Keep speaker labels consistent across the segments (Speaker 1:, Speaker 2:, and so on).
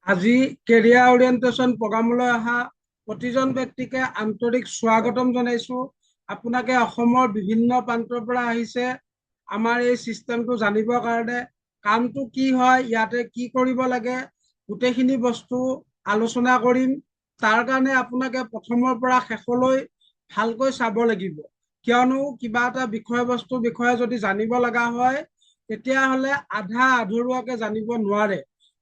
Speaker 1: আজি career orientation প্ৰগ্ৰামলৈ অহা প্ৰতিজন ব্যক্তিকে আন্তৰিক স্বাগতম জনাইছো। আপোনাকে অসমৰ বিভিন্ন প্ৰান্তৰ পৰা আহিছে আমাৰ এই চিষ্টেমটো জানিবৰ কাৰণে। কামটো কি হয়, ইয়াতে কি কৰিব লাগে, গোটেইখিনি বস্তু আলোচনা কৰিম। তাৰ কাৰণে আপোনাকে প্ৰথমৰ পৰা শেষলৈ ভালকৈ চাব লাগিব, কিয়নো কিবা এটা বিষয়বস্তুৰ বিষয়ে যদি জানিব লগা হয় তেতিয়াহ'লে আধা আধৰুৱাকে জানিব নোৱাৰে।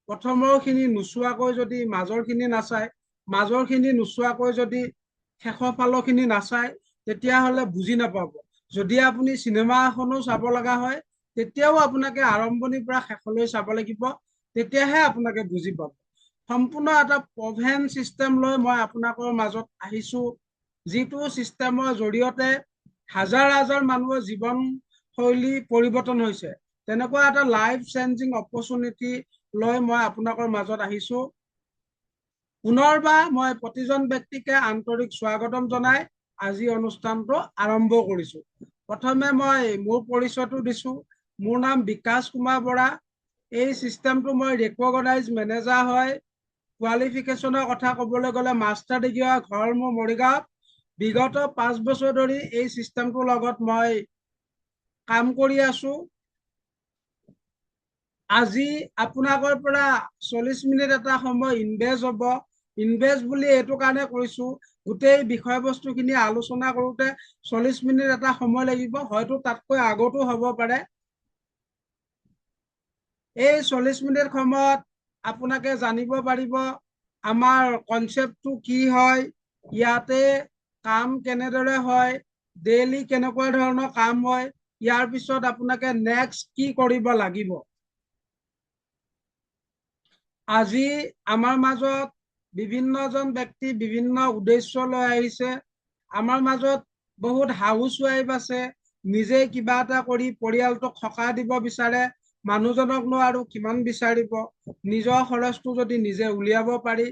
Speaker 1: প্ৰথমৰ খিনি নোচোৱাকৈ যদি মাজৰ খিনি নাচায়, মাজৰ খিনি নোচোৱাকৈ যদি শেষৰ ফালৰ খিনি নাচায়, তেতিয়াহ'লে বুজি নাপাব। যদি আপুনি চিনেমা এখনো চাব লগা হয়, তেতিয়াও আপোনাকে আৰম্ভণিৰ পৰা শেষলৈ চাব লাগিব, তেতিয়াহে আপোনাকে বুজি পাব। সম্পূৰ্ণ এটা প্ৰভেন চিষ্টেম লৈ মই আপোনালোকৰ মাজত আহিছো, যিটো চিষ্টেমৰ জৰিয়তে হাজাৰ হাজাৰ মানুহৰ জীৱন শৈলী পৰিৱৰ্তন হৈছে। তেনেকুৱা এটা লাইফ চেঞ্জিং অপৰচুনিটি লৈ মই আপোনালোকৰ মাজত আহিছো। পুনৰবাৰ মই প্ৰতিজন ব্যক্তিকে আন্তৰিক স্বাগতম জনাই আজি অনুষ্ঠানটো আৰম্ভ কৰিছো। প্ৰথমে মই মোৰ পৰিচয়টো দিছো। মোৰ নাম বিকাশ কুমাৰ বৰা। এই চিষ্টেমটো মই ৰেকগনাইজ মেনেজাৰ হয়। কোৱালিফিকেশ্যনৰ কথা ক'বলৈ গ'লে মাষ্টাৰ ডিগ্ৰী হয়, ঘৰ মোৰ মৰিগাঁৱত। বিগত 5 বছৰ ধৰি এই চিষ্টেমটোৰ লগত মই কাম কৰি আছো। আজি আপোনালোকৰ পৰা 40 মিনিট এটা সময় ইনভেষ্ট হ'ব। ইনভেষ্ট বুলি এইটো কাৰণে কৈছো, গোটেই বিষয়বস্তু খিনি আলোচনা কৰোতে 40 মিনিট এটা সময় লাগিব, হয়তো তাতকৈ আগতো হ'ব পাৰে। এই 40 মিনিট সময়ত আপোনাকে জানিব পাৰিব আমাৰ কনচেপ্টটো কি হয়, ইয়াতে কাম কেনেদৰে হয়, ডেইলি কেনেকুৱা ধৰণৰ কাম হয়, ইয়াৰ পিছত আপোনাকে নেক্সট কি কৰিব লাগিব। আজি আমাৰ মাজত বিভিন্নজন ব্যক্তি বিভিন্ন উদ্দেশ্য লৈ আহিছে। আমাৰ মাজত বহুত হাউচ ৱাইফ আছে, নিজে কিবা এটা কৰি পৰিয়ালটোক সকাহ দিব বিচাৰে। মানুহজনকনো আৰু কিমান বিচাৰিব, নিজৰ খৰচটো যদি নিজে উলিয়াব পাৰি।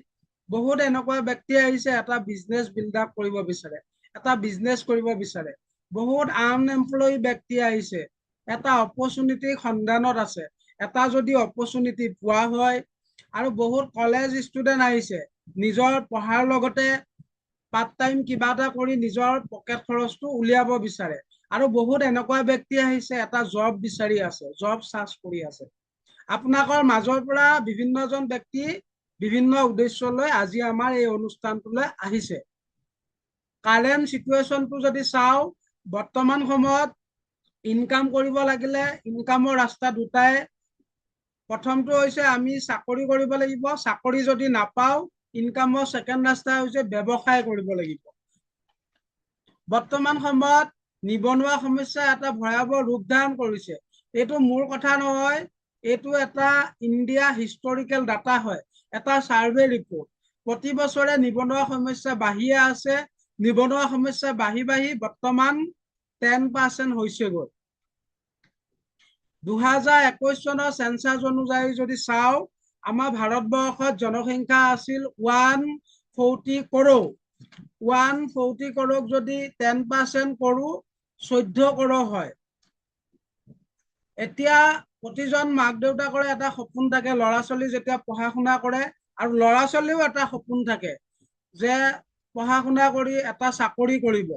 Speaker 1: বহুত এনেকুৱা ব্যক্তি আহিছে, এটা বিজনেছ বিল্ড আপ কৰিব বিচাৰে, এটা বিজনেছ কৰিব বিচাৰে। বহুত আনএমপ্লয়ী ব্যক্তি আহিছে, এটা অপৰচুনিটিৰ সন্ধানত আছে। এটা যদি অপৰচুনিটি পোৱা হয়, আৰু বহুত কলেজ ষ্টুডেণ্ট আহিছে, নিজৰ পঢ়াৰ লগতে পাৰ্ট টাইম কিবা এটা কৰি নিজৰ পকেট খৰচটো উলিয়াব বিচাৰে। আৰু বহুত এনেকুৱা ব্যক্তি আহিছে, এটা জব বিচাৰি আছে, জব চাৰ্চ কৰি আছে। আপোনালোকৰ মাজৰ পৰা বিভিন্নজন ব্যক্তি বিভিন্ন উদ্দেশ্য লৈ আজি আমাৰ এই অনুষ্ঠানটোলৈ আহিছে। কাৰেণ্ট চিটুৱেশ্যনটো যদি চাওঁ, বৰ্তমান সময়ত ইনকাম কৰিব লাগিলে ইনকামৰ ৰাস্তা দুটাই। প্ৰথমটো হৈছে আমি চাকৰি কৰিব লাগিব, চাকৰি যদি নাপাওঁ ইনকামৰ ছেকেণ্ড ৰাস্তা হৈছে ব্যৱসায় কৰিব লাগিব। বৰ্তমান সময়ত নিবনুৱা সমস্যা এটা ভয়াৱহ ৰূপ ধাৰণ কৰিছে। এইটো মোৰ কথা নহয়, এইটো এটা ইণ্ডিয়া হিষ্টৰিকেল ডাটা হয়, এটা চাৰ্ভে ৰিপৰ্ট। প্ৰতি বছৰে নিবনুৱা সমস্যা বাঢ়িয়ে আছে। নিবনুৱা সমস্যা বাঢ়ি বাঢ়ি বৰ্তমান 10% হৈছেগৈ। 2021 চনৰ চেন্সাছ অনুযায়ী যদি চাওঁ, আমাৰ ভাৰতবৰ্ষত জনসংখ্যা আছিল 140 কৰোৰ। 140 কৰোৰক যদি 10% কৰো 14 কৰোৰ হয়। এতিয়া প্ৰতিজন মাক দেউতাকৰে এটা সপোন থাকে, ল'ৰা ছোৱালী যেতিয়া পঢ়া শুনা কৰে, আৰু ল'ৰা ছোৱালীও এটা সপোন থাকে যে পঢ়া শুনা কৰি এটা চাকৰি কৰিব।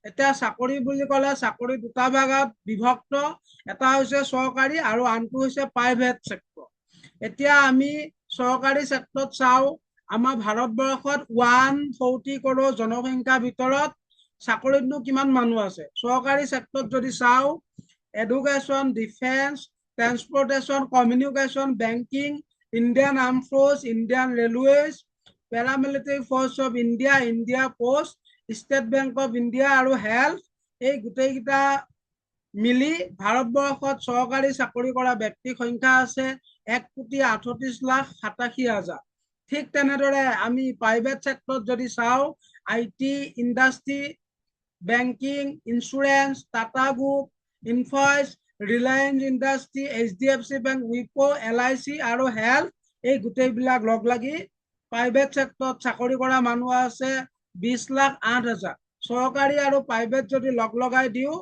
Speaker 1: এতিয়া চাকৰি বুলি ক'লে চাকৰি দুটা ভাগত বিভক্ত, এটা হৈছে চৰকাৰী আৰু আনটো হৈছে প্ৰাইভেট চেক্টৰ। এতিয়া আমি চৰকাৰী চেক্টৰত চাওঁ, আমাৰ ভাৰতবৰ্ষত 140 কৰোৰ জনসংখ্যাৰ ভিতৰত চাকৰিতনো কিমান মানুহ আছে। চৰকাৰী চেক্টৰত যদি চাওঁ, education, defence, transportation, communication, banking, Indian arm force, Indian railways, paramilitary force of India, India post, state bank of India আৰু হেল্থ, এই গোটেইকেইটা মিলি ভাৰতবৰ্ষত চৰকাৰী চাকৰি কৰা ব্যক্তিৰ সংখ্যা আছে 1,38,87,000। ঠিক তেনেদৰে আমি প্ৰাইভেট চেক্টৰত যদি চাওঁ, IT industry, banking, insurance, Tata group, Infosys, Reliance industry, HDFC bank, Wipro, LIC আৰু হেল্থ, এই গোটেইবিলাক লগ লাগি প্ৰাইভেট চেক্টৰত চাকৰি কৰা মানুহ আছে 20,08,000। চৰকাৰী আৰু প্ৰাইভেট যদি লগ লগাই দিওঁ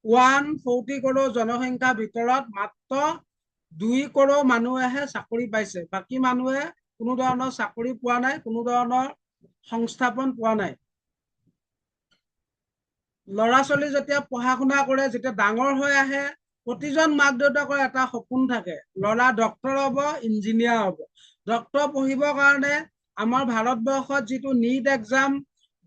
Speaker 1: 140 কৰোৰ জনসংখ্যাৰ ভিতৰত মাত্ৰ 2 কৰোৰ মানুহেহে চাকৰি পাইছে, বাকী মানুহে কোনো ধৰণৰ চাকৰি পোৱা নাই, কোনো ধৰণৰ সংস্থাপন পোৱা নাই। ল'ৰা ছোৱালী যেতিয়া পঢ়া শুনা কৰে, যেতিয়া ডাঙৰ হৈ আহে, প্ৰতিজন মাক দেউতাকৰ এটা সপোন থাকে, ল'ৰা ডক্তৰ হ'ব, ইঞ্জিনিয়াৰ হ'ব। ডক্তৰ পঢ়িবৰ কাৰণে আমাৰ ভাৰতবৰ্ষত যিটো নীট এক্সাম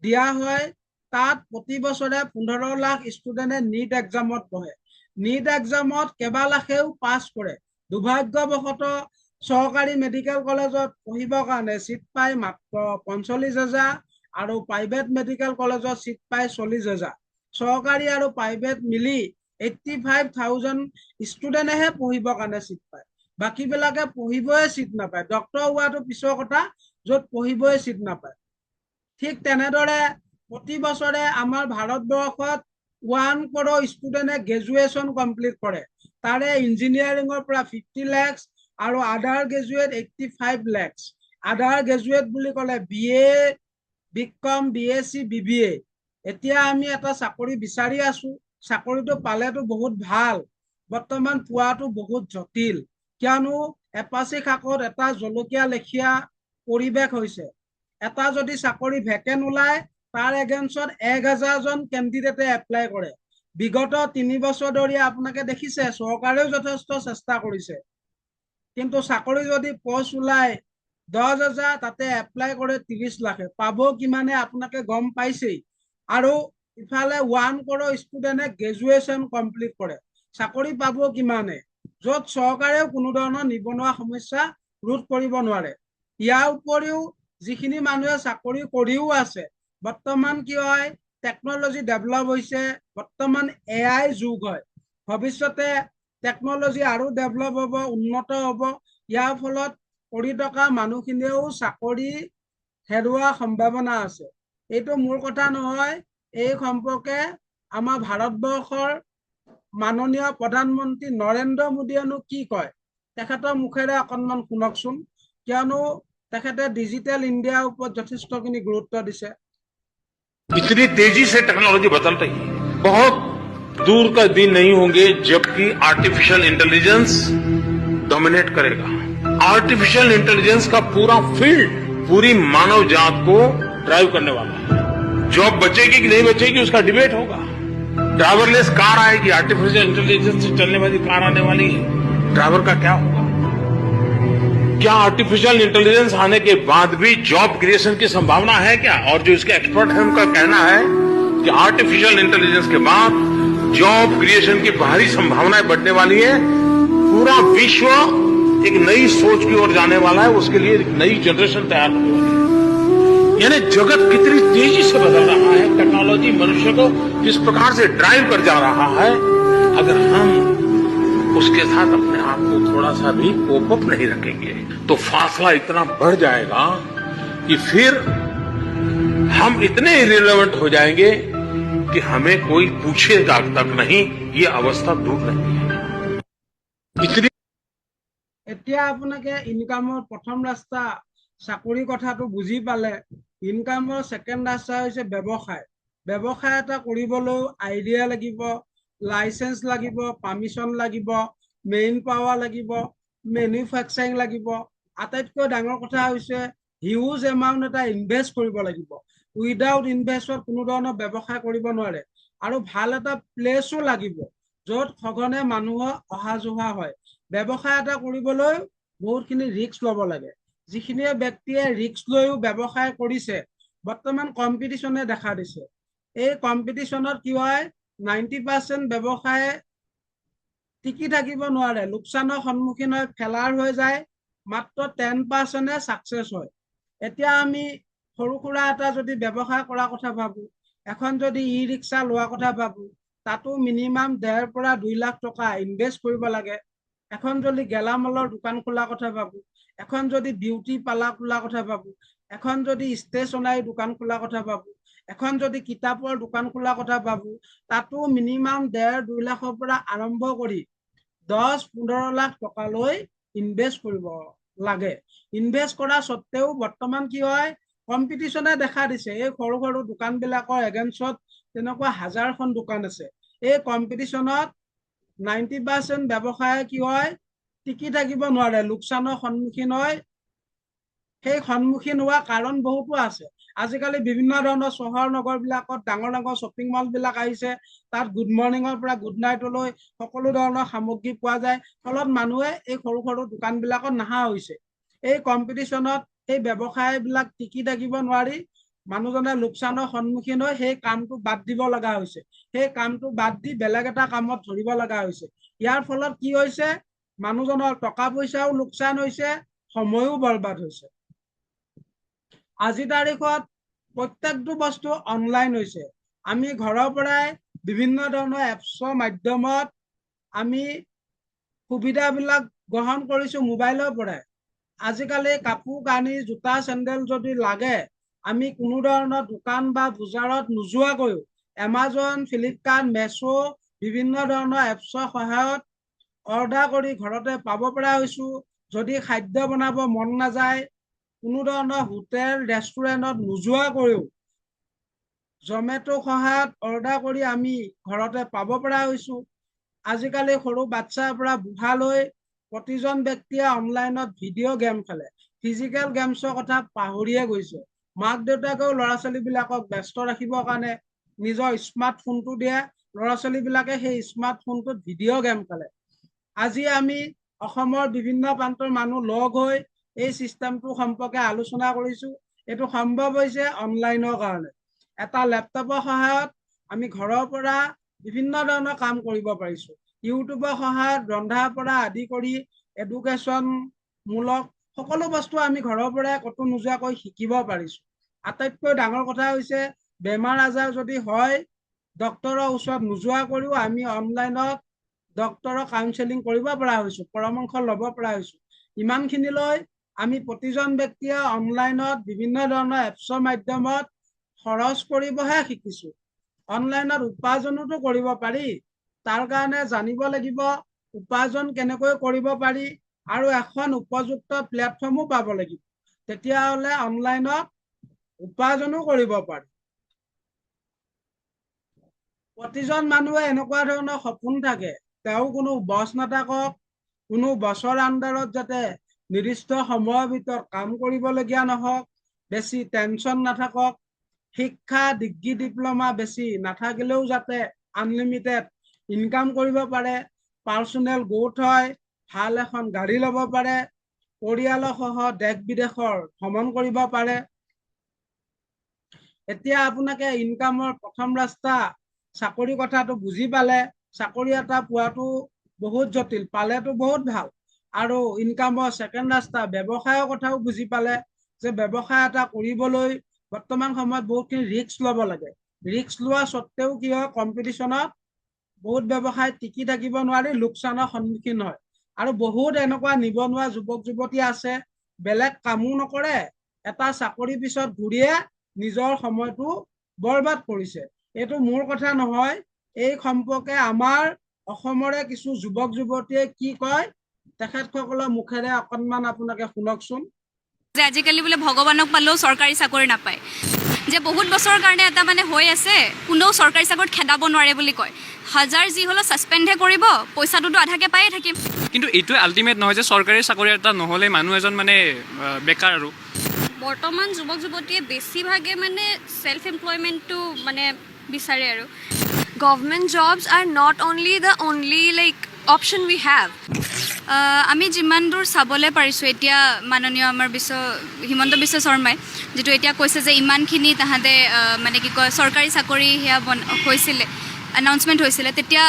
Speaker 1: দিয়া হয়, তাত প্ৰতি বছৰে 15 লাখ ষ্টুডেণ্টে নীট এক্সামত পঢ়ে। নীট এক্সামত কেইবা লাখেও পাছ কৰে। দুৰ্ভাগ্যবশতঃ চৰকাৰী মেডিকেল কলেজত পঢ়িবৰ কাৰণে চিট পাই মাত্ৰ 45,000 আৰু প্ৰাইভেট মেডিকেল কলেজত চিট পাই 40,000। চৰকাৰী আৰু প্ৰাইভেট মিলি 85,000 ষ্টুডেণ্টেহে পঢ়িবৰ কাৰণে চিট পায়। বাকীবিলাকে পঢ়িবই চিট নাপায়। ডক্তৰ হোৱাটো পিছৰ কথা, য'ত পঢ়িবই চিট নাপায়। ঠিক তেনেদৰে প্ৰতি বছৰে আমাৰ ভাৰতবৰ্ষত 1 crore ষ্টুডেণ্টে গ্ৰেজুৱেশ্যন কমপ্লিট কৰে। তাৰে ইঞ্জিনিয়াৰিঙৰ পৰা 50 লাখ আৰু আদাৰ গ্ৰেজুৱেট 85 লাখ। আদাৰ গ্ৰেজুৱেট বুলি ক'লে BA, BCom, BSc, BBA। এতিয়া আমি এটা চাকৰি বিচাৰি আছো, চাকৰিটো পালেতো বহুত ভাল, বৰ্তমান পোৱাটো বহুত জটিল, কিয়নো এপাচি শাকত এটা জলকীয়া লেখীয়া পৰিৱেশ হৈছে। এটা যদি চাকৰি ভেকেণ্ট ওলায়, তাৰ এগেইনষ্টত 1000 জন কেণ্ডিডেটে এপ্লাই কৰে। বিগত 3 বছৰ ধৰি আপোনালোকে দেখিছে চৰকাৰেও যথেষ্ট চেষ্টা কৰিছে, কিন্তু চাকৰি যদি পোষ্ট ওলায় 10,000, তাতে এপ্লাই কৰে 30 লাখে, পাব কিমানে আপোনালোকে গম পাইছেই। আৰু ইফালে 1 crore ষ্টুডেণ্টে গ্ৰেজুৱেশ্যন কমপ্লিট কৰে, চাকৰি পাব কিমানে, য'ত চৰকাৰেও কোনো ধৰণৰ নিবনুৱা সমস্যা ৰোধ কৰিব নোৱাৰে। ইয়াৰ উপৰিও যিখিনি মানুহে চাকৰি কৰিও আছে, বৰ্তমান কি হয়, টেকনলজি ডেভেলপ হৈছে, বৰ্তমান AI যুগ হয়, ভৱিষ্যতে টেকনলজি আৰু ডেভেলপ হ'ব, উন্নত হ'ব। ইয়াৰ ফলত কৰি থকা মানুহখিনিয়েও চাকৰি হেৰুৱাৰ সম্ভাৱনা আছে। এইটো মোৰ কথা নহয়, এই সম্পৰ্কে আমাৰ ভাৰতবৰ্ষৰ মাননীয় প্ৰধানমন্ত্ৰী নৰেন্দ্ৰ মোদীয়েনো কি কয়, তেখেতৰ মুখেৰে অকণমান শুনকচোন, কিয়নো তেখেতে ডিজিটেল ইণ্ডিয়াৰ ওপৰত যথেষ্টখিনি গুৰুত্ব দিছে।
Speaker 2: इतनी तेजी से टेक्नोलॉजी बदल रही है, बहुत दूर का दिन नहीं होंगे जबकि आर्टिफिशियल इंटेलिजेंस डोमिनेट करेगा। आर्टिफिशियल इंटेलिजेंस का पूरा फील्ड पूरी मानव जात को ड्राइव करने वाला है। जॉब बचेगी कि नहीं बचेगी उसका डिबेट होगा। ड्राइवरलेस कार आएगी, आर्टिफिशियल इंटेलिजेंस से चलने वाली कार आने वाली है, ड्राइवर का क्या होगा? क्या आर्टिफिशियल इंटेलिजेंस आने के बाद भी जॉब क्रिएशन की संभावना है क्या? और जो इसके एक्सपर्ट हैं उनका कहना है कि आर्टिफिशियल इंटेलिजेंस के बाद जॉब क्रिएशन की भारी संभावनाएं बढ़ने वाली है। पूरा विश्व एक नई सोच की ओर जाने वाला है, उसके लिए एक नई जनरेशन तैयार होने वाली है। यानी जगत कितनी तेजी से बदल रहा है, टेक्नोलॉजी मनुष्य को किस प्रकार से ड्राइव कर जा रहा है, अगर हम उसके साथ अपने आप को थोड़ा सा भी कोप अप नहीं रखेंगे तो फासला इतना बढ़ जाएगा कि फिर हम इतने इरिलेवेंट हो जाएंगे कि हमें कोई पूछेगा तक नहीं, ये अवस्था दूर नहीं है। इतनी
Speaker 1: এতিয়া আপোনাকে ইনকামৰ প্ৰথম ৰাস্তা চাকৰি কথাটো বুজি পালে। ইনকামৰ ছেকেণ্ড ৰাস্তা হৈছে ব্যৱসায়। ব্যৱসায় এটা কৰিবলৈ আইডিয়া লাগিব, লাইচেন্স লাগিব, পাৰ্মিশ্যন লাগিব, মেইন পাৱাৰ লাগিব, মেনুফেকচাৰিং লাগিব। আটাইতকৈ ডাঙৰ কথা হৈছে হিউজ এমাউণ্ট এটা ইনভেষ্ট কৰিব লাগিব। উইদাউট ইনভেষ্টত কোনো ধৰণৰ ব্যৱসায় কৰিব নোৱাৰে। আৰু ভাল এটা প্লেচো লাগিব, য'ত সঘনে মানুহৰ অহা যোৱা হয়। ব্যৱসায় এটা কৰিবলৈ বহুতখিনি ৰিস্ক ল'ব লাগে। যিখিনি ব্যক্তিয়ে ৰিস্ক লৈও ব্যৱসায় কৰিছে, বৰ্তমান কম্পিটিশ্যনে দেখা দিছে। এই কম্পিটিশ্যনত কি হয়, 90% ব্যৱসায়ে টিকি থাকিব নোৱাৰে, লোকচানৰ সন্মুখীন হৈ ফেলাৰ হৈ যায়, মাত্ৰ 10%হে ছাকচেছ হয়। এতিয়া আমি সৰু সুৰা এটা যদি ব্যৱসায় কৰাৰ কথা ভাবো, এখন যদি ই ৰিক্সা লোৱাৰ কথা ভাবো, তাতো মিনিমাম 1.5 পৰা 2 লাখ টকা ইনভেষ্ট কৰিব লাগে। এখন যদি গেলামালৰ দোকান খোলাৰ কথা ভাবো, এখন যদি বিউটি পাৰ্লাৰ খোলাৰ কথা ভাবো, এখন যদি ষ্টেচনাৰী দোকান খোলাৰ কথা ভাবো, এখন যদি কিতাপৰ দোকান খোলাৰ কথা ভাবো, তাতো মিনিমাম 1.5-2 লাখৰ পৰা আৰম্ভ কৰি 10-15 লাখ টকালৈ ইনভেষ্ট কৰিব লাগে। ইনভেষ্ট কৰা সত্ত্বেও বৰ্তমান কি হয়, কম্পিটিশ্যনে দেখা দিছে। এই সৰু সৰু দোকানবিলাকৰ এগেইনষ্টত তেনেকুৱা 1000খন দোকান আছে। এই কম্পিটিশ্যনত 90% ব্যৱসায় কি হয়, টিকি থাকিব নোৱাৰে, লোকচানৰ সন্মুখীন হয়, সেই সন্মুখীন হোৱা কাৰণ বহুতো আছে। আজিকালি বিভিন্ন ধৰণৰ চহৰ নগৰবিলাকত ডাঙৰ ডাঙৰ শ্বপিং মলবিলাক আহিছে, তাত গুড মৰ্ণিঙৰ পৰা গুড নাইটলৈ সকলো ধৰণৰ সামগ্ৰী পোৱা যায়, ফলত মানুহে এই সৰু সৰু দোকানবিলাকত নাহা হৈছে। এই কম্পিটিশ্যনত এই ব্যৱসায়বিলাক টিকি থাকিব নোৱাৰি মানুহজনে লোকচানৰ সন্মুখীন হৈ সেই কামটো বাদ দিব লগা হৈছে। সেই কামটো বাদ দি বেলেগ এটা কামত ধৰিব লগা হৈছে। ইয়াৰ ফলত কি হৈছে, মানুহজনৰ টকা পইচাও লোকচান হৈছে, সময়ো বৰবাদ হৈছে। আজিৰ তাৰিখত প্ৰত্যেকটো বস্তু অনলাইন হৈছে। আমি ঘৰৰ পৰাই বিভিন্ন ধৰণৰ এপছৰ মাধ্যমত আমি সুবিধাবিলাক গ্ৰহণ কৰিছো মোবাইলৰ পৰাই। আজিকালি কাপোৰ কানি জোতা চেণ্ডেল যদি লাগে, আমি কোনো ধৰণৰ দোকান বা বজাৰত নোযোৱাকৈও এমাজন, ফ্লিপকাৰ্ট, মেছো বিভিন্ন ধৰণৰ এপছৰ সহায়ত অৰ্ডাৰ কৰি ঘৰতে পাব পৰা হৈছো। যদি খাদ্য বনাব মন নাযায়, কোনো ধৰণৰ হোটেল ৰেষ্টুৰেণ্টত নোযোৱাকৈও জমেটো সহায়ত অৰ্ডাৰ কৰি আমি ঘৰতে পাব পৰা হৈছো। আজিকালি সৰু বাচ্চাৰ পৰা বুঢ়ালৈ প্ৰতিজন ব্যক্তিয়ে অনলাইনত ভিডিঅ' গেম খেলে। ফিজিকেল গেমছৰ কথা পাহৰিয়ে গৈছে। মাক দেউতাকেও ল'ৰা ছোৱালীবিলাকক ব্যস্ত ৰাখিবৰ কাৰণে নিজৰ স্মাৰ্টফোনটো দিয়ে, ল'ৰা ছোৱালীবিলাকে সেই স্মাৰ্টফোনটোত ভিডিঅ' গেম খেলে। আজি আমি অসমৰ বিভিন্ন প্ৰান্তৰ মানুহ লগ হৈ এই চিষ্টেমটো সম্পৰ্কে আলোচনা কৰিছো। এইটো সম্ভৱ হৈছে অনলাইনৰ কাৰণে। এটা লেপটপৰ সহায়ত আমি ঘৰৰ পৰা বিভিন্ন ধৰণৰ কাম কৰিব পাৰিছো। ইউটিউবৰ সহায়ত ৰন্ধাৰ পৰা আদি কৰি এডুকেশ্যন মূলক সকলো বস্তু আমি ঘৰৰ পৰাই ক'তো নোযোৱাকৈ শিকিব পাৰিছো। আটাইতকৈ ডাঙৰ কথা হৈছে, বেমাৰ আজাৰ যদি হয় ডক্তৰৰ ওচৰত নোযোৱা কৰিও আমি অনলাইনত ডক্তৰৰ কাউন্সেলিং কৰিব পৰা হৈছো, পৰামৰ্শ ল'ব পৰা হৈছো। ইমানখিনিলৈ আমি প্ৰতিজন ব্যক্তিয়ে অনলাইনত বিভিন্ন ধৰণৰ এপছৰ মাধ্যমত খৰচ কৰিবহে শিকিছো। অনলাইনত উপাৰ্জনোতো কৰিব পাৰি, তাৰ কাৰণে জানিব লাগিব উপাৰ্জন কেনেকৈ কৰিব পাৰি আৰু এখন উপযুক্ত প্লেটফৰ্মো পাব লাগিব। তেতিয়াহ'লে অনলাইনত উপাৰ্জনো কৰিব পাৰি। প্ৰতিজন মানুহে এনেকুৱা ধৰণৰ সপোন থাকে, তেওঁ কোনো বছ নাথাকক, কোনো বছৰ আণ্ডাৰত যাতে নিৰ্দিষ্ট সময়ৰ ভিতৰত কাম কৰিবলগীয়া নহওক, বেছি টেনশ্যন নাথাকক, শিক্ষা ডিগ্ৰী ডিপ্ল'মা বেছি নাথাকিলেও যাতে আনলিমিটেড ইনকাম কৰিব পাৰে, পাৰ্চনেল গ্ৰোথ হয়, ভাল এখন গাড়ী ল'ব পাৰে, পৰিয়ালৰ সহ দেশ বিদেশৰ ভ্ৰমণ কৰিব পাৰে। এতিয়া আপোনাকে ইনকামৰ প্ৰথম ৰাস্তা চাকৰি কথাটো বুজি পালে। চাকৰি এটা পোৱাটো বহুত জটিল, পালেতো বহুত ভাল। আৰু ইনকামৰ ছেকেণ্ড ৰাস্তা ব্যৱসায়ৰ কথাও বুজি পালে যে ব্যৱসায় এটা কৰিবলৈ বৰ্তমান সময়ত বহুতখিনি ৰিস্ক ল'ব লাগে। ৰিস্ক লোৱা স্বত্তেও কি হয়, কম্পিটিশ্যনত বহুত ব্যৱসায় টিকি থাকিব নোৱাৰি, লোকচানৰ সন্মুখীন হয়। আৰু বহুত এনেকুৱা নিবনুৱা যুৱক যুৱতী আছে, বেলেগ কামো নকৰে, এটা চাকৰি পিছত ঘূৰিয়ে নিজৰ সময়টো বৰবাদ কৰিছে। এইটো মোৰ কথা নহয়, এই সম্পৰ্কে আমাৰ অসমৰে কিছু যুৱক যুৱতীয়ে কি কয় তেখেতসকলৰ মুখেৰে অকণমান আপোনাকে শুনকচোন।
Speaker 3: যে আজিকালি বোলে ভগৱানক পালেও চৰকাৰী চাকৰি নাপায়, যে বহুত বছৰৰ কাৰণে এটা মানে হৈ আছে, কোনেও চৰকাৰী চাকৰিত খেদাব নোৱাৰে বুলি কয়। হাজাৰ যি হ'লেও ছাছপেণ্ডহে কৰিব, পইচাটোতো আধাকে পায়ে থাকিম।
Speaker 4: কিন্তু এইটোৱে আল্টিমেট নহয় যে চৰকাৰী চাকৰি এটা নহ'লে মানুহ এজন মানে বেকাৰ আৰু।
Speaker 3: বৰ্তমান যুৱক যুৱতীয়ে বেছিভাগে মানে ছেল্ফ এমপ্লয়মেণ্টটো মানে বিচাৰে আৰু।
Speaker 5: Government jobs are not only the only option we have.
Speaker 3: আমি যিমান দূৰ চাবলৈ পাৰিছোঁ এতিয়া মাননীয় আমাৰ হিমন্ত বিশ্ব শৰ্মাই যিটো এতিয়া কৈছে যে ইমানখিনি তাহাঁতে মানে কি কয় চৰকাৰী চাকৰি সেয়া হৈছিলে, এনাউন্সমেণ্ট হৈছিলে, তেতিয়া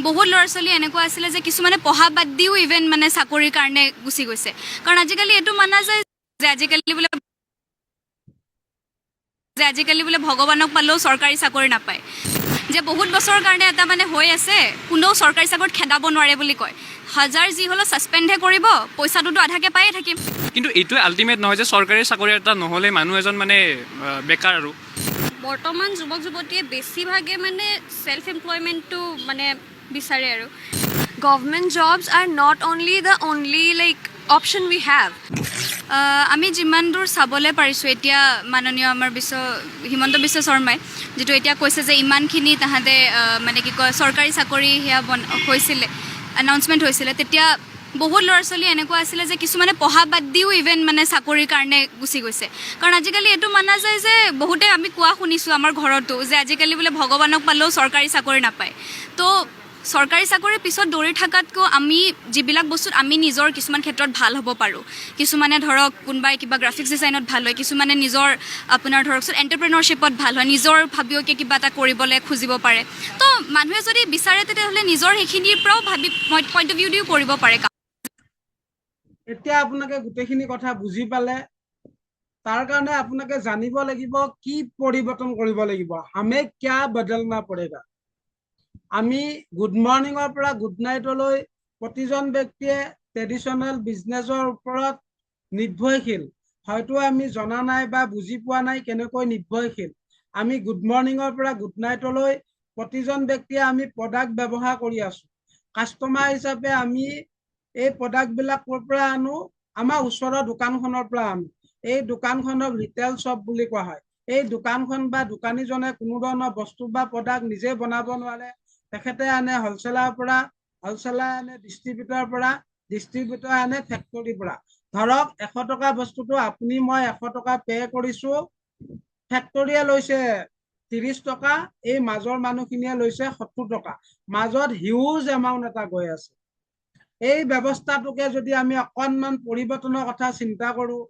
Speaker 3: বহুত ল'ৰা ছোৱালী এনেকুৱা আছিলে যে কিছুমানে পঢ়া বাদ দিও ইভেন মানে চাকৰিৰ কাৰণে গুচি গৈছে। কাৰণ আজিকালি এইটো মানা যায় যে আজিকালি বোলে ভগৱানক পালেও চৰকাৰী চাকৰি নাপায়, যে বহুত বছৰৰ কাৰণে এটা মানে হৈ আছে, কোনেও চৰকাৰী চাকৰিত খেদাব নোৱাৰে বুলি কয়। হাজাৰ যি হ'লেও ছাছপেণ্ডহে কৰিব, পইচাটোতো আধাকে পায়ে থাকিম।
Speaker 4: কিন্তু এইটোৱে আল্টিমেট নহয় যে চৰকাৰী চাকৰি এটা নহ'লে মানুহ এজন মানে বেকাৰ আৰু।
Speaker 3: বৰ্তমান যুৱক যুৱতীয়ে বেছিভাগে মানে ছেল্ফ এমপ্লয়মেণ্টটো মানে বিচাৰে আৰু।
Speaker 5: Government jobs are not only the only option we have.
Speaker 3: আমি যিমান দূৰ চাবলৈ পাৰিছোঁ এতিয়া মাননীয় আমাৰ হিমন্ত বিশ্ব শৰ্মাই যিটো এতিয়া কৈছে যে ইমানখিনি তাহাঁতে মানে কি কয় চৰকাৰী চাকৰি সেয়া হৈছিলে, এনাউন্সমেণ্ট হৈছিলে, তেতিয়া বহুত ল'ৰা ছোৱালী এনেকুৱা আছিলে যে কিছুমানে পঢ়া বাদ দিও ইভেন মানে চাকৰিৰ কাৰণে গুচি গৈছে কাৰণ আজিকালি এইটো মানা যায় যে বহুতে আমি কোৱা শুনিছোঁ আমাৰ ঘৰতো যে আজিকালি বোলে ভগৱানক পালেও চৰকাৰী চাকৰি নাপায় তো চৰকাৰী চাকৰিৰ পিছত দৌৰি থকাতকৈ আমি যিবিলাক বস্তুত আমি নিজৰ কিছুমান ক্ষেত্ৰত ভাল হ'ব পাৰোঁ কিছুমানে ধৰক কোনোবাই কিবা গ্ৰাফিক্স ডিজাইনত ভাল হয় কিছুমানে নিজৰ আপোনাৰ ধৰকচোন এণ্টাৰপ্ৰেনাৰশ্বিপত ভাল হয় নিজৰ ভাবিওকে কিবা এটা কৰিবলৈ খুজিব পাৰে তো মানুহে যদি বিচাৰে তেতিয়াহ'লে নিজৰ সেইখিনিৰ পৰাও ভাবি পইণ্ট অফ ভিউ দিও কৰিব পাৰে
Speaker 1: এতিয়া আপোনাকে গোটেইখিনি কথা বুজি পালে তাৰ কাৰণে আপোনাকে জানিব লাগিব কি পৰিৱৰ্তন কৰিব লাগিব হামে কিয়া বদলনা পড়েগা আমি গুড মৰ্ণিঙৰ পৰা গুড নাইটলৈ প্ৰতিজন ব্যক্তিয়ে ট্ৰেডিশ্যনেল বিজনেছৰ ওপৰত নিৰ্ভৰশীল হয়তো আমি জনা নাই বা বুজি পোৱা নাই কেনেকৈ নিৰ্ভৰশীল আমি গুড মৰ্ণিঙৰ পৰা গুড নাইটলৈ প্ৰতিজন ব্যক্তিয়ে আমি প্ৰডাক্ট ব্যৱহাৰ কৰি আছো কাষ্টমাৰ হিচাপে আমি এই প্ৰডাক্টবিলাক ক'ৰ পৰা আনো আমাৰ ওচৰৰ দোকানখনৰ পৰা আনো এই দোকানখনক ৰিটেইল শ্বপ বুলি কোৱা হয় এই দোকানখন বা দোকানীজনে কোনো ধৰণৰ বস্তু বা প্ৰডাক্ট নিজে বনাব নোৱাৰে তেখেতে আনে হ'লচেলাৰ পৰা হ'লচেলাৰ আনে ডিষ্ট্ৰিবিউটৰৰ পৰা ডিষ্ট্ৰিবিউটৰ আনে ফেক্টৰীৰ পৰা ধৰক 100 টকা বস্তুটো আপুনি মই 100 টকা পে কৰিছো ফেক্টৰীয়ে লৈছে 30 টকা এই মাজৰ মানুহখিনিয়ে লৈছে 70 টকা মাজত হিউজ এমাউণ্ট এটা গৈ আছে এই ব্যৱস্থাটোকে যদি আমি অকণমান পৰিৱৰ্তনৰ কথা চিন্তা কৰোঁ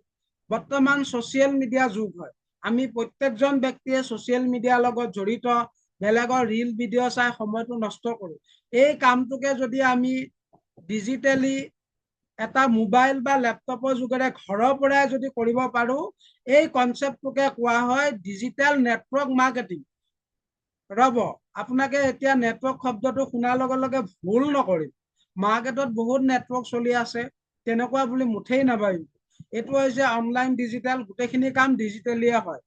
Speaker 1: বৰ্তমান ছ'চিয়েল মিডিয়া যুগ হয় আমি প্ৰত্যেকজন ব্যক্তিয়ে ছ'চিয়েল মিডিয়াৰ লগত জড়িত বেলেগৰ ৰিল ভিডিঅ' চাই সময়টো নষ্ট কৰোঁ এই কামটোকে যদি আমি ডিজিটেলি এটা মোবাইল বা লেপটপৰ যোগেৰে ঘৰৰ পৰাই যদি কৰিব পাৰোঁ এই কনচেপ্টটোকে কোৱা হয় ডিজিটেল নেটৱৰ্ক মাৰ্কেটিং ৰ'ব আপোনাকে এতিয়া নেটৱৰ্ক শব্দটো শুনাৰ লগে লগে ভুল নকৰিব মাৰ্কেটত বহুত নেটৱৰ্ক চলি আছে তেনেকুৱা বুলি মুঠেই নাভাবিব এইটো হৈছে অনলাইন ডিজিটেল গোটেইখিনি কাম ডিজিটেলিয়ে হয়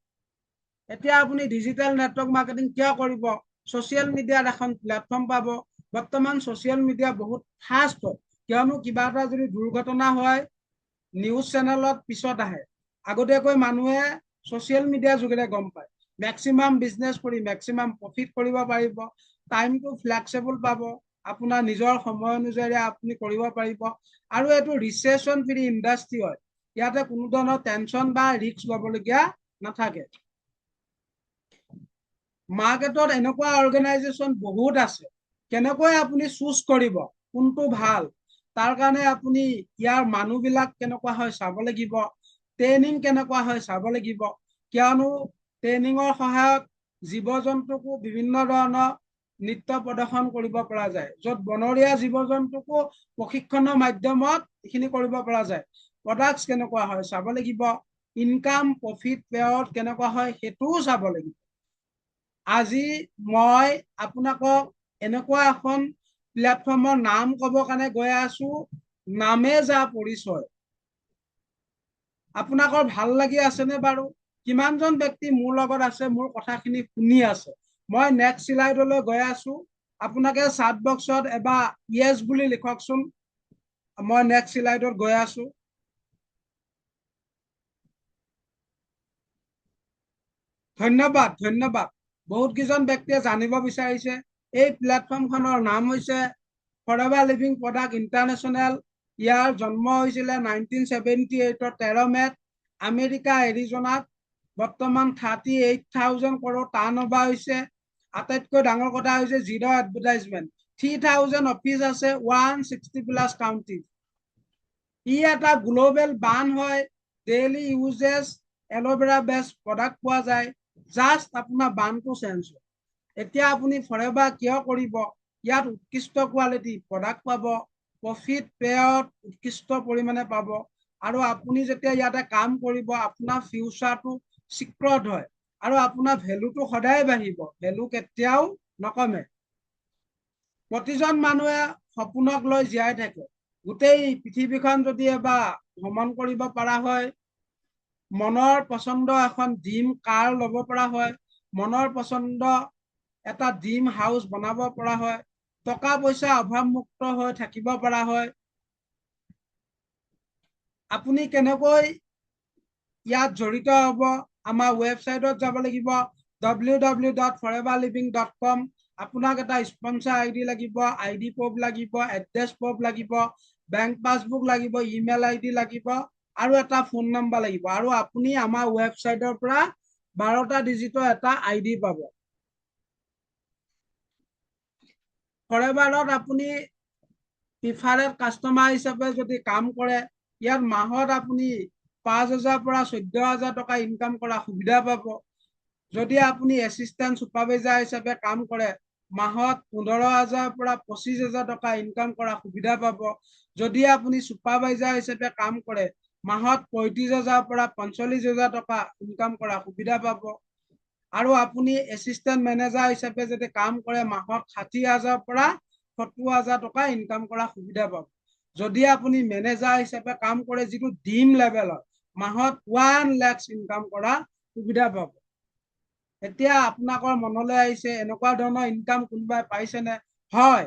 Speaker 1: এতিয়া আপুনি ডিজিটেল নেটৱৰ্ক মাৰ্কেটিং কিয় কৰিব ছ'চিয়েল মিডিয়াত এখন প্লেটফৰ্ম পাব বৰ্তমান ছ'চিয়েল মিডিয়া বহুত ফাষ্ট হয় কিয়নো কিবা এটা যদি দুৰ্ঘটনা হয় নিউজ চেনেলত পিছত আহে আগতীয়াকৈ মানুহে ছ'চিয়েল মিডিয়াৰ যোগেৰে গম পায় মেক্সিমাম বিজনেছ কৰি মেক্সিমাম প্ৰফিট কৰিব পাৰিব টাইমটো ফ্লেক্সিবল পাব আপোনাৰ নিজৰ সময় অনুযায়ী আপুনি কৰিব পাৰিব আৰু এইটো ৰিচেশ্যন ফ্ৰী ইণ্ডাষ্ট্ৰী হয় ইয়াতে কোনো ধৰণৰ টেনশ্যন বা ৰিস্ক ল'বলগীয়া নাথাকে মাৰ্কেটত এনেকুৱা অৰ্গেনাইজেশ্যন বহুত আছে কেনেকৈ আপুনি চুজ কৰিব কোনটো ভাল তাৰ কাৰণে আপুনি ইয়াৰ মানুহবিলাক কেনেকুৱা হয় চাব লাগিব ট্ৰেইনিং কেনেকুৱা হয় চাব লাগিব কিয়নো ট্ৰেইনিঙৰ সহায়ত জীৱ জন্তুকো বিভিন্ন ধৰণৰ নৃত্য প্ৰদৰ্শন কৰিব পৰা যায় য'ত বনৰীয়া জীৱ জন্তুকো প্ৰশিক্ষণৰ মাধ্যমত এইখিনি কৰিব পৰা যায় প্ৰডাক্টছ কেনেকুৱা হয় চাব লাগিব ইনকাম প্ৰফিট পেয়ত কেনেকুৱা হয় সেইটোও চাব লাগিব আজি মই আপোনাকক এনেকুৱা এখন প্লেটফৰ্মৰ নাম ক'ব কাৰণে গৈ আছো নামে যা পৰিচয় আপোনাকৰ ভাল লাগি আছেনে বাৰু কিমানজন ব্যক্তি মোৰ লগত আছে মোৰ কথাখিনি শুনি আছে মই নেক্সট স্লাইডলৈ গৈ আছো আপোনাকে চাট বক্সত এবাৰ ইয়েছ বুলি লিখকচোন মই নেক্সট স্লাইডত গৈ আছো ধন্যবাদ ধন্যবাদ বহুত কেইজন ব্যক্তিয়ে জানিব বিচাৰিছে এই প্লেটফৰ্মখনৰ নাম হৈছে ফৰএভাৰ লিভিং প্ৰডাক্ট ইণ্টাৰনেশ্যনেল ইয়াৰ জন্ম হৈছিলে 1978 13 মেত আমেৰিকা এৰিজোনাত বৰ্তমান 38,000 crore টাৰ্ণঅভাৰ হৈছে আটাইতকৈ ডাঙৰ কথা হৈছে জিৰ' এডভাৰটাইজমেণ্ট 3,000 অফিচ আছে 160+ কাউণ্টি ই এটা গ্লোবেল ব্ৰাণ্ড হয় daily uses aloe vera best product পোৱা যায় জাষ্ট আপোনাৰ ব্ৰাণ্ডটো চেঞ্জ হয় এতিয়া আপুনি ফৰএভাৰ কিয় কৰিব ইয়াত উৎকৃষ্ট কোৱালিটি প্ৰডাক্ট পাব প্ৰফিট পেয়ত উৎকৃষ্ট পৰিমাণে পাব আৰু আপুনি যেতিয়া ইয়াতে কাম কৰিব আপোনাৰ ফিউচাৰটো চিক্ৰেট হয় আৰু আপোনাৰ ভেলুটো সদায় বাঢ়িব ভেলু কেতিয়াও নকমে প্ৰতিজন মানুহে সপোনক লৈ জীয়াই থাকে গোটেই পৃথিৱীখন যদি এবাৰ ভ্ৰমণ কৰিব পৰা হয় মনৰ পছন্দ এখন ড্ৰিম কাৰ ল'ব পৰা হয় মনৰ পছন্দ এটা ড্ৰিম হাউচ বনাব পৰা হয় টকা পইচা অভাৱমুক্ত হৈ থাকিব পৰা হয় আপুনি কেনেকৈ ইয়াত জড়িত হ'ব আমাৰ ৱেবছাইটত যাব লাগিব www.foreverliving.com আপোনাক এটা স্পন্সৰ আইডি লাগিব আইডি প্ৰুফ লাগিব এড্ৰেছ প্ৰুফ লাগিব বেংক পাছবুক লাগিব, ইমেইল আইডি লাগিব আৰু এটা ফোন নাম্বাৰ লাগিব আৰু আপুনি আমাৰ ৱেবছাইটৰ পৰা 12টা ডিজিটৰ এটা আইডি পাব। ফৰেভাৰত আপুনি প্ৰিফাৰেড কাষ্টমাৰ হিচাপে যদি কাম কৰে, ইয়াত মাহত আপুনি 5,000 পৰা 14,000 টকা ইনকাম কৰা সুবিধা পাব। যদি আপুনি এছিষ্টেণ্ট ছুপাৰভাইজাৰ হিচাপে কাম কৰে, মাহত 15,000 পৰা 25,000 টকা ইনকাম কৰা সুবিধা পাব। যদি আপুনি ছুপাৰভাইজাৰ হিচাপে কাম কৰে, মাহত 35,000 পৰা 45,000 টকা ইনকাম কৰা সুবিধা পাব। আৰু আপুনি এছিষ্টেণ্ট মেনেজাৰ হিচাপে যদি কাম কৰে, মাহত 60,000 পৰা 70,000 টকা ইনকাম কৰা সুবিধা পাব। যদি আপুনি মেনেজাৰ হিচাপে কাম কৰে, যিটো ডিম লেভেলৰ, মাহত 1 লাখ ইনকাম কৰা সুবিধা পাব। এতিয়া আপোনালোকৰ মনলৈ আহিছে এনেকুৱা ধৰণৰ ইনকাম কোনোবাই পাইছেনে? হয়,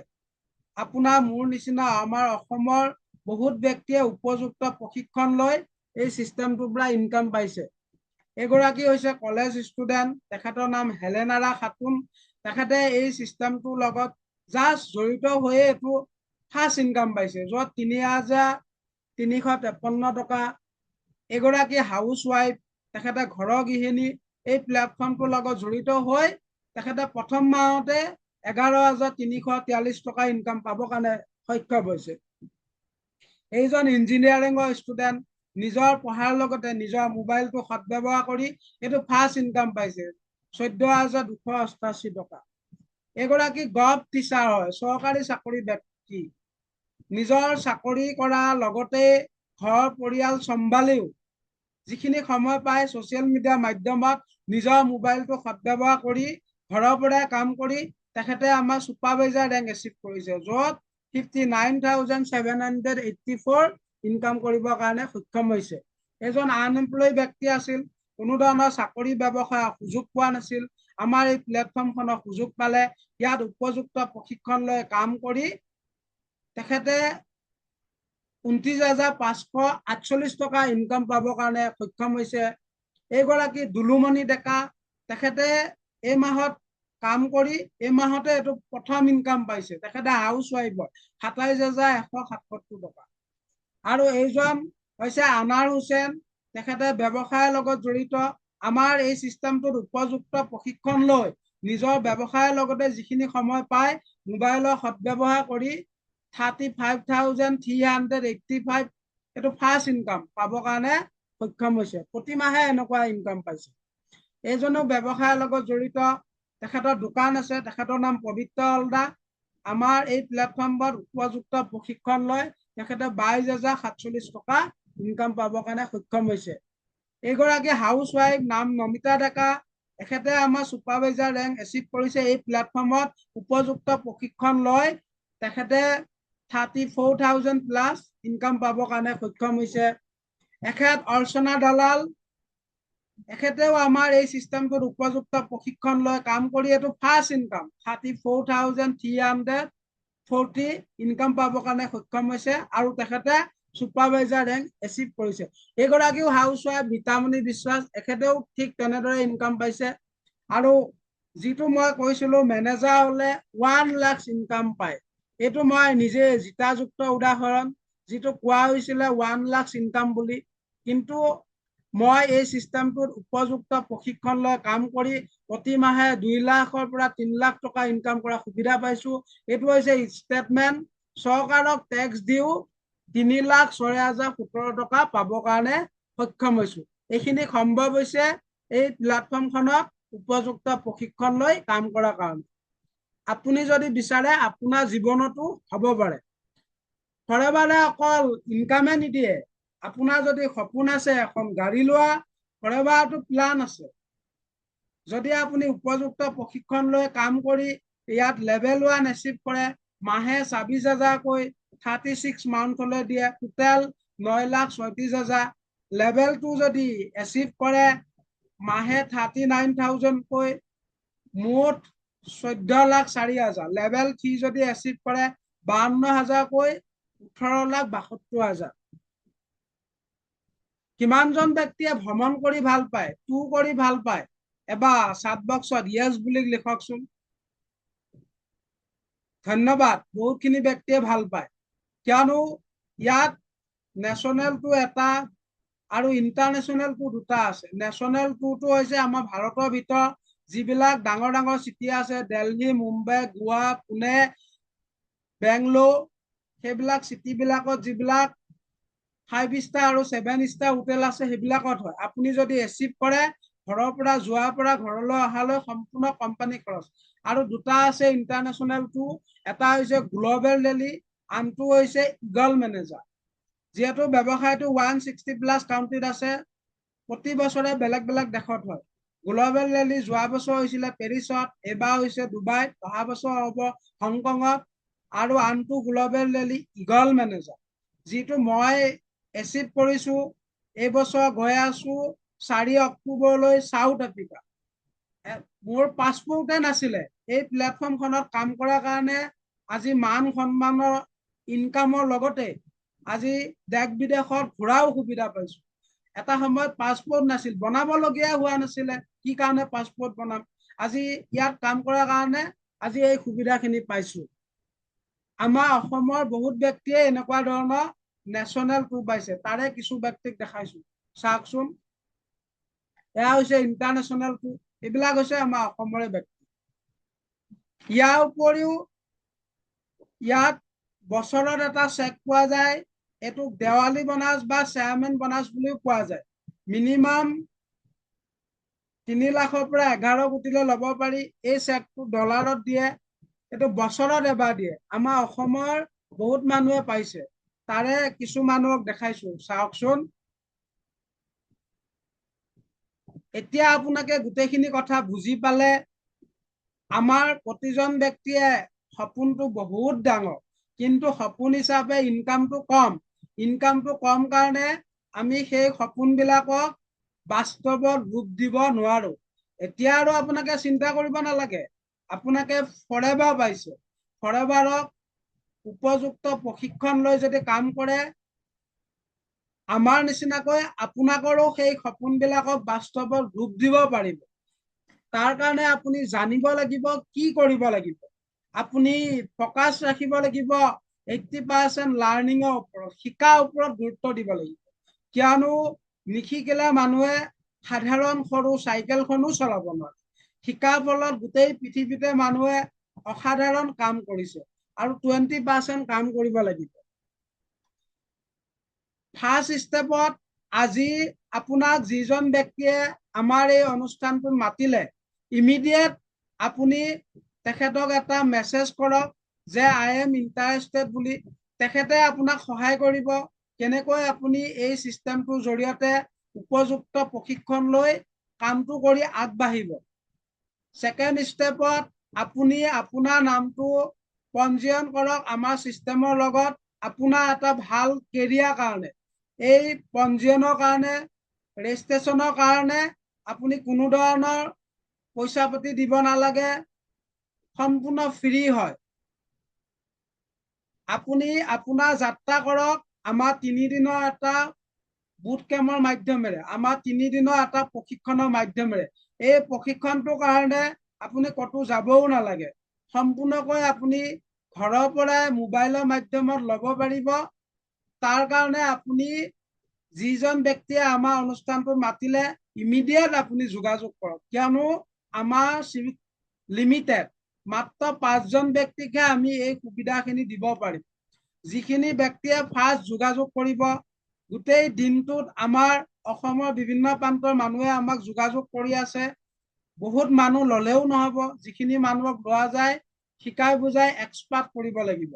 Speaker 1: আপোনাৰ মোৰ নিচিনা আমাৰ অসমৰ বহুত ব্যক্তিয়ে উপযুক্ত প্ৰশিক্ষণ লৈ এই চিষ্টেমটোৰ পৰা ইনকাম পাইছে। এগৰাকী হৈছে কলেজ ষ্টুডেণ্ট, তেখেতৰ নাম হেলেনাৰা খাতুন। তেখেতে এই চিষ্টেমটোৰ লগত জাষ্ট জড়িত হৈয়ে এইটো ফাৰ্ষ্ট ইনকাম পাইছে, য'ত 3,353 টকা। এগৰাকী হাউচ ৱাইফ, তেখেতে ঘৰৰ গৃহিণী, এই প্লেটফৰ্মটোৰ লগত জড়িত হৈ তেখেতে প্ৰথম মাহতে 11,343 টকা ইনকাম পাবৰ কাৰণে সক্ষম হৈছে। এইজন ইঞ্জিনিয়াৰিঙৰ ষ্টুডেণ্ট, নিজৰ পঢ়াৰ লগতে নিজৰ মোবাইলটো সদব্যৱহাৰ কৰি এইটো ফাৰ্ষ্ট ইনকাম পাইছে, 14,288 টকা। এগৰাকী গভ টিচাৰ হয়, চৰকাৰী চাকৰি ব্যক্তি, নিজৰ চাকৰি কৰাৰ লগতে ঘৰ পৰিয়াল চম্ভালিও যিখিনি সময় পায় ছচিয়েল মিডিয়া মাধ্যমত নিজৰ মোবাইলটো সদব্যৱহাৰ কৰি ঘৰৰ পৰাই কাম কৰি তেখেতে আমাৰ ছুপাৰভাইজাৰ ৰেংক এচিভ কৰিছে, য'ত 59,784 ইনকাম কৰিবৰ কাৰণে সক্ষম হৈছে। এজন আনএমপ্লয়ড ব্যক্তি আছিল, কোনো ধৰণৰ চাকৰি ব্যৱসায় সুযোগ পোৱা নাছিল। আমাৰ এই প্লেটফৰ্মখনৰ সুযোগ পালে, ইয়াত উপযুক্ত প্ৰশিক্ষণ লৈ কাম কৰি তেখেতে 29,548 টকা ইনকাম পাবৰ কাৰণে সক্ষম হৈছে। এইগৰাকী দুলুমণি ডেকা, তেখেতে এই মাহত কাম কৰি এই মাহতে এইটো প্ৰথম ইনকাম পাইছে। তেখেতে হাউচ ৱাইফৰ 27,177 টকা। আৰু এইজন হৈছে আনাৰ হুছেইন, তেখেতে ব্যৱসায়ৰ লগত জড়িত। আমাৰ এই চিষ্টেমটোত উপযুক্ত প্ৰশিক্ষণ লৈ নিজৰ ব্যৱসায়ৰ লগতে যিখিনি সময় পায় মোবাইলৰ সদব্যৱহাৰ কৰি 35,385 এইটো ফাৰ্ষ্ট ইনকাম পাবৰ কাৰণে সক্ষম হৈছে। প্ৰতিমাহে এনেকুৱা ইনকাম পাইছে। এইজনো ব্যৱসায়ৰ লগত জড়িত, তেখেতৰ দোকান আছে, তেখেতৰ নাম পবিত্ৰ হলদাৰ। আমাৰ এই প্লেটফৰ্মত উপযুক্ত প্ৰশিক্ষণ লৈ তেখেতে 22,047 টকা ইনকাম পাবৰ কাৰণে সক্ষম হৈছে। এইগৰাকী হাউচ ৱাইফ, নাম নমিতা ডেকা, তেখেতে আমাৰ ছুপাৰভাইজাৰ ৰেংক এচিভ কৰিছে। এই প্লেটফৰ্মত উপযুক্ত প্ৰশিক্ষণ লৈ তেখেতে 34,000 প্লাছ ইনকাম পাবৰ কাৰণে সক্ষম হৈছে। এখেত অৰ্চনা দালাল, এখেতেও আমাৰ এই চিষ্টেমটোত উপযুক্ত প্ৰশিক্ষণ লৈ কাম কৰি এইটো ফাৰ্ষ্ট ইনকাম 34,340 ইনকাম পাবৰ কাৰণে সক্ষম হৈছে আৰু তেখেতে ছুপাৰভাইজাৰ ৰেংক এচিভ কৰিছে। এইগৰাকীও হাউচ ৱাইফ ৰীতামণি বিশ্বাস, এখেতেও ঠিক তেনেদৰে ইনকাম পাইছে। আৰু যিটো মই কৈছিলো মেনেজাৰ হলে 1 লাখ ইনকাম পায়, এইটো মই নিজে জিতাযুক্ত উদাহৰণ। যিটো কোৱা হৈছিলে 1 লাখ ইনকাম বুলি, কিন্তু মই এই চিষ্টেমটোত উপযুক্ত প্ৰশিক্ষণ লৈ কাম কৰি প্ৰতি মাহে 2 লাখৰ পৰা 3 লাখ টকা ইনকাম কৰা সুবিধা পাইছো। এইটো হৈছে ষ্টেটমেণ্ট, চৰকাৰক টেক্স দিও 3,06,017 টকা পাবৰ কাৰণে সক্ষম হৈছো। এইখিনি সম্ভৱ হৈছে এই প্লেটফৰ্মখনত উপযুক্ত প্ৰশিক্ষণ লৈ কাম কৰাৰ কাৰণে। আপুনি যদি বিচাৰে আপোনাৰ জীৱনতো হ'ব পাৰে। ফৰেভাৰে অকল ইনকামে নিদিয়ে, আপোনাৰ যদি সপোন আছে এখন গাড়ী লোৱা, ফৰেভাৰটো প্লান আছে। যদি আপুনি উপযুক্ত প্ৰশিক্ষণ লৈ কাম কৰি ইয়াত লেভেল 1 এচিভ কৰে, মাহে 24,000কৈ 36 মান্থলৈ দিয়ে, টোটেল 9,37,000। লেভেল 2 যদি এচিভ কৰে, মাহে 39,000কৈ, মুঠ 14,04,000। লেভেল 3 যদি এচিভ কৰে 52,000কৈ, 18,72,000। কিমানজন ব্যক্তিয়ে ভ্ৰমণ কৰি ভাল পায়, টুৰ কৰি ভাল পায়? এবাৰ চাট বক্সত ইয়েছ বুলি লিখকচোন। ধন্যবাদ। বহুতখিনি ব্যক্তিয়ে ভাল পায়, কিয়নো ইয়াত নেশ্যনেলটো এটা আৰু ইণ্টাৰনেশ্যনেলটো দুটা আছে। নেশ্যনেলটো হৈছে আমাৰ ভাৰতৰ ভিতৰত যিবিলাক ডাঙৰ ডাঙৰ চিটি আছে, দিল্লী, মুম্বাই, গোৱা, পুনে, বেংগলোৰ, সেইবিলাক চিটিবিলাকত যিবিলাক 5 ষ্টাৰ আৰু 7 ষ্টাৰ হোটেল আছে সেইবিলাকত হয়। আপুনি যদি এচিভ কৰে, ঘৰৰ পৰা যোৱাৰ পৰা ঘৰলৈ অহালৈ সম্পূৰ্ণ কোম্পানী খৰচ। আৰু দুটা আছে ইণ্টাৰনেশ্যনেলটো, এটা হৈছে গ্ল'বেল দিল্লী, আনটো হৈছে ইগল মেনেজাৰ। যিহেতু ব্যৱসায়টো 160+ কাউণ্ট্ৰিত আছে, প্ৰতি বছৰে বেলেগ বেলেগ দেশত হয়। গ্ল'বেল দিল্লী যোৱা বছৰ হৈছিলে পেৰিছত, এইবাৰ হৈছে ডুবাইত, অহা বছৰ হ'ব হংকঙত। আৰু আনটো গ্ল'বেল দিল্লী ইগল মেনেজাৰ, যিটো মই এচিভ কৰিছো। এইবছৰ গৈ আছো 4 অক্টোবৰলৈ চাউথ আফ্ৰিকা। মোৰ পাছপোৰ্টে নাছিলে। এই প্লেটফৰ্মখনত কাম কৰাৰ কাৰণে আজি মান সন্মানৰ ইনকামৰ লগতে আজি দেশ বিদেশত ঘূৰাও সুবিধা পাইছো। এটা সময়ত পাছপোৰ্ট নাছিল, বনাবলগীয়া হোৱা নাছিলে। কি কাৰণে পাছপোৰ্ট বনাম? আজি ইয়াত কাম কৰাৰ কাৰণে আজি এই সুবিধাখিনি পাইছো। আমাৰ অসমৰ বহুত ব্যক্তিয়ে এনেকুৱা ধৰণৰ নেশ্যনেলটো পাইছে। তাৰে কিছু ব্যক্তিক দেখাইছো, চাওকচোন। এয়া হৈছে ইণ্টাৰনেশ্যনেলটো, এইবিলাক হৈছে আমাৰ অসমৰে ব্যক্তি। ইয়াৰ উপৰিও ইয়াত বছৰত এটা চেক পোৱা যায়, এইটো দেৱালী বনাছ বা চেয়াৰমেন বনাছ বুলিও পোৱা যায়। মিনিমাম 3 লাখৰ পৰা 11 কোটিলৈ ল'ব পাৰি। এই চেকটো ডলাৰত দিয়ে, এইটো বছৰত এবাৰ দিয়ে। আমাৰ অসমৰ বহুত মানুহে পাইছে, তাৰে কিছু মানুহক দেখাইছো, চাওকচোন। এতিয়া আপোনাকে গোটেইখিনি কথা বুজি পালে। আমাৰ প্ৰতিজন ব্যক্তিয়ে সপোনটো বহুত ডাঙৰ, কিন্তু সপোন হিচাপে ইনকামটো কম। ইনকামটো কম কাৰণে আমি সেই সপোনবিলাকক বাস্তৱত ৰূপ দিব নোৱাৰো। এতিয়া আৰু আপোনাকে চিন্তা কৰিব নালাগে, আপোনাকে ফৰেভাৰ পাইছে। ফৰেভাৰক উপযুক্ত প্ৰশিক্ষণ লৈ যদি কাম কৰে, আমাৰ নিচিনাকৈ আপোনাকৰো সেই সপোনবিলাকক বাস্তৱত ৰূপ দিব পাৰিব। তাৰ কাৰণে আপুনি জানিব লাগিব কি কৰিব লাগিব। আপুনি ফকাছ ৰাখিব লাগিব 80% লাৰ্ণিঙৰ ওপৰত, শিকাৰ ওপৰত গুৰুত্ব দিব লাগিব। কিয়নো নিশিকিলে মানুহে সাধাৰণ সৰু চাইকেলখনো চলাব নোৱাৰে। শিকাৰ ফলত গোটেই পৃথিৱীতে মানুহে অসাধাৰণ কাম কৰিছে, আৰু 20% কাম কৰিব লাগিব। ফাৰ্ষ্ট ষ্টেপত আজি আপোনাক যিজন ব্যক্তিয়ে আমাৰ এই অনুষ্ঠানটোত মাতিলে, ইমিডিয়েট আপুনি তেখেতক এটা মেছেজ কৰক যে আই এম ইণ্টাৰেষ্টেড বুলি। তেখেতে আপোনাক সহায় কৰিব কেনেকৈ আপুনি এই চিষ্টেমটোৰ জৰিয়তে উপযুক্ত প্ৰশিক্ষণ লৈ কামটো কৰি আগবাঢ়িব। ছেকেণ্ড ষ্টেপত আপুনি আপোনাৰ নামটো পঞ্জীয়ন কৰক আমাৰ চিষ্টেমৰ লগত। আপোনাৰ এটা ভাল কেৰিয়াৰ কাৰণে, এই পঞ্জীয়নৰ কাৰণে, ৰেজিষ্ট্ৰেশ্যনৰ কাৰণে আপুনি কোনো ধৰণৰ পইচা পাতি দিব নালাগে, সম্পূৰ্ণ ফ্ৰী হয়। আপুনি আপোনাৰ যাত্ৰা কৰক আমাৰ 3 দিনৰ এটা বুট কেম্পৰ মাধ্যমেৰে, আমাৰ 3 দিনৰ এটা প্ৰশিক্ষণৰ মাধ্যমেৰে। এই প্ৰশিক্ষণটোৰ কাৰণে আপুনি ক'তো যাবও নালাগে, সম্পূৰ্ণকৈ আপুনি ঘৰৰ পৰাই মোবাইলৰ মাধ্যমত ল'ব পাৰিব। তাৰ কাৰণে আপুনি যিজন ব্যক্তিয়ে আমাৰ অনুষ্ঠানটোত মাতিলে, ইমিডিয়েট আপুনি যোগাযোগ কৰক। কিয়নো আমাৰ লিমিটেড, মাত্ৰ 5 জন ব্যক্তিকহে আমি এই সুবিধাখিনি দিব পাৰিম। যিখিনি ব্যক্তিয়ে ফাৰ্ষ্ট যোগাযোগ কৰিব, গোটেই দিনটোত আমাৰ অসমৰ বিভিন্ন প্ৰান্তৰ মানুহে আমাক যোগাযোগ কৰি আছে। বহুত মানুহ ল'লেও নহ'ব, যিখিনি মানুহক লোৱা যায় শিকাই বুজাই এক্সপাৰ্ট কৰিব লাগিব।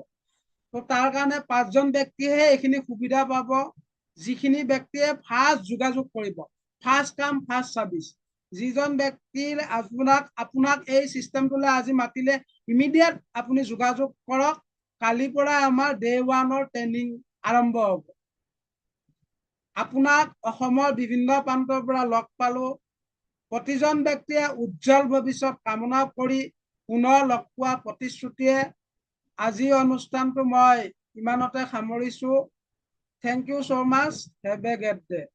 Speaker 1: তো তাৰ কাৰণে 5 জন ব্যক্তিহে এইখিনি সুবিধা পাব, যিখিনি ব্যক্তিয়ে ফাৰ্ষ্ট যোগাযোগ কৰিব। ফাৰ্ষ্ট কাম ফাৰ্ষ্ট চাৰ্ভিচ। যিজন ব্যক্তিৰ আপোনাক এই চিষ্টেমটোলৈ আজি মাতিলে, ইমিডিয়েট আপুনি যোগাযোগ কৰক। কালিৰ পৰা আমাৰ ডে 1ৰ ট্ৰেইনিং আৰম্ভ হ'ব। আপোনাক অসমৰ বিভিন্ন প্ৰান্তৰ পৰা লগ পালো। প্ৰতিজন ব্যক্তিয়ে উজ্জ্বল ভৱিষ্যত কামনা কৰি পুনৰ লগ পোৱা প্ৰতিশ্ৰুতিয়ে আজি অনুষ্ঠানটো মই ইমানতে সামৰিছো। Thank you so much. Have a great day.